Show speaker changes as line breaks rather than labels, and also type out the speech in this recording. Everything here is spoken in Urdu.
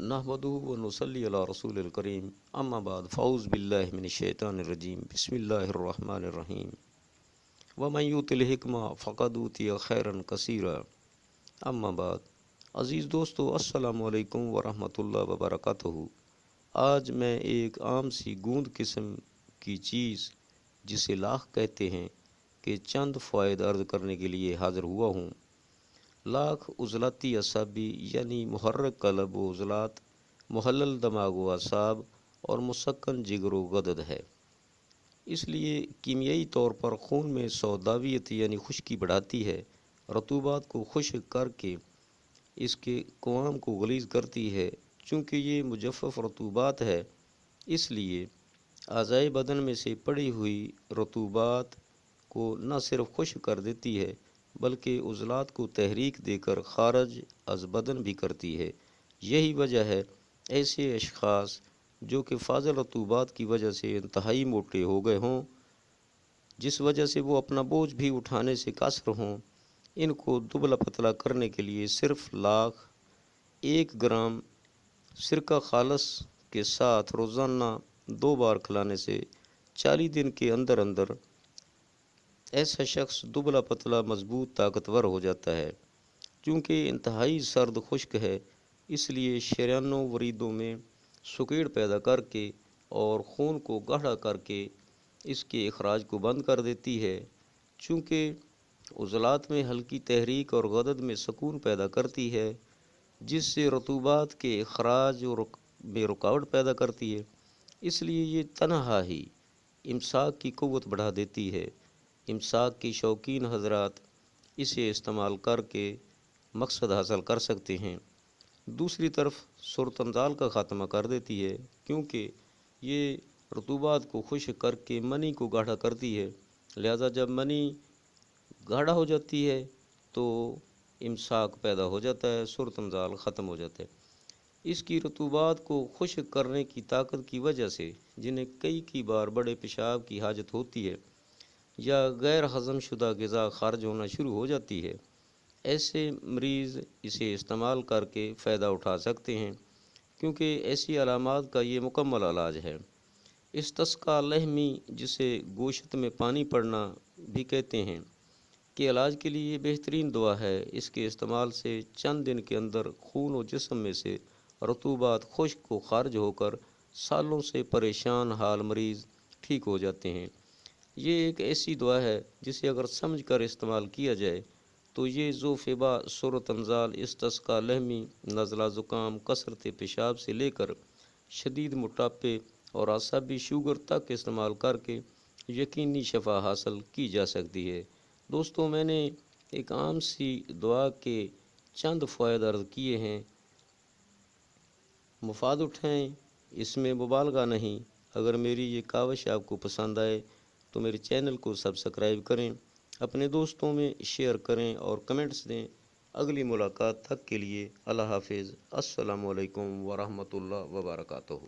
نحمدہ و نصلی علی رسول الکریم اما بعد فاعوذ باللہ من الشیطان الرجیم بسم اللہ الرحمن الرحیم ومن یؤت الحکمہ فقد اوتی خیرا کثیرا اما بعد عزیز دوستو السلام علیکم ورحمۃ اللہ وبرکاتہ۔ آج میں ایک عام سی گوند قسم کی چیز جسے لاکھ کہتے ہیں کہ چند فوائد عرض کرنے کے لیے حاضر ہوا ہوں۔ لاکھ عضلاتی اعصابی یعنی محرک قلب و عضلات، محلل دماغ و اعصاب اور مسکن جگر و غدد ہے۔ اس لیے کیمیائی طور پر خون میں سوداویت یعنی خشکی بڑھاتی ہے، رطوبات کو خشک کر کے اس کے قوام کو غلیظ کرتی ہے۔ چونکہ یہ مجفف رطوبات ہے، اس لیے اعضائے بدن میں سے پڑی ہوئی رطوبات کو نہ صرف خشک کر دیتی ہے بلکہ عضلات کو تحریک دے کر خارج از بدن بھی کرتی ہے۔ یہی وجہ ہے ایسے اشخاص جو کہ فاضل رطوبات کی وجہ سے انتہائی موٹے ہو گئے ہوں، جس وجہ سے وہ اپنا بوجھ بھی اٹھانے سے قاصر ہوں، ان کو دبلا پتلا کرنے کے لیے صرف لاکھ 1 گرام سرکہ خالص کے ساتھ روزانہ 2 بار کھلانے سے 40 دن کے اندر اندر ایسا شخص دبلا پتلا مضبوط طاقتور ہو جاتا ہے۔ چونکہ انتہائی سرد خشک ہے، اس لیے شریانوں وریدوں میں سکیڑ پیدا کر کے اور خون کو گاڑھا کر کے اس کے اخراج کو بند کر دیتی ہے۔ چونکہ عضلات میں ہلکی تحریک اور غدد میں سکون پیدا کرتی ہے، جس سے رطوبات کے اخراج میں رکاوٹ پیدا کرتی ہے، اس لیے یہ تنہا ہی امساک کی قوت بڑھا دیتی ہے۔ امساک کی شوقین حضرات اسے استعمال کر کے مقصد حاصل کر سکتے ہیں۔ دوسری طرف صورتنزال کا خاتمہ کر دیتی ہے، کیونکہ یہ رطوبات کو خشک کر کے منی کو گاڑھا کرتی ہے، لہذا جب منی گاڑھا ہو جاتی ہے تو امساک پیدا ہو جاتا ہے، صورتنزال ختم ہو جاتا ہے۔ اس کی رطوبات کو خشک کرنے کی طاقت کی وجہ سے جنہیں کئی بار بڑے پیشاب کی حاجت ہوتی ہے یا غیر ہضم شدہ غذا خارج ہونا شروع ہو جاتی ہے، ایسے مریض اسے استعمال کر کے فائدہ اٹھا سکتے ہیں، کیونکہ ایسی علامات کا یہ مکمل علاج ہے۔ استسقاء لحمی، جسے گوشت میں پانی پڑنا بھی کہتے ہیں، کے علاج کے لیے یہ بہترین دوا ہے۔ اس کے استعمال سے چند دن کے اندر خون و جسم میں سے رطوبات خشک کو خارج ہو کر سالوں سے پریشان حال مریض ٹھیک ہو جاتے ہیں۔ یہ ایک ایسی دعا ہے جسے اگر سمجھ کر استعمال کیا جائے تو یہ ذوفبا، صورتنزال، استسقاء لحمی، نزلہ زکام، کثرت پیشاب سے لے کر شدید موٹاپے اور اعصابی شوگر تک استعمال کر کے یقینی شفا حاصل کی جا سکتی ہے۔ دوستوں، میں نے ایک عام سی دعا کے چند فوائد عرض کیے ہیں، مفاد اٹھائیں، اس میں مبالغہ نہیں۔ اگر میری یہ کاوش آپ کو پسند آئے تو میرے چینل کو سبسکرائب کریں، اپنے دوستوں میں شیئر کریں اور کمنٹس دیں۔ اگلی ملاقات تک کے لیے اللہ حافظ۔ السلام علیکم ورحمۃ اللہ وبرکاتہ۔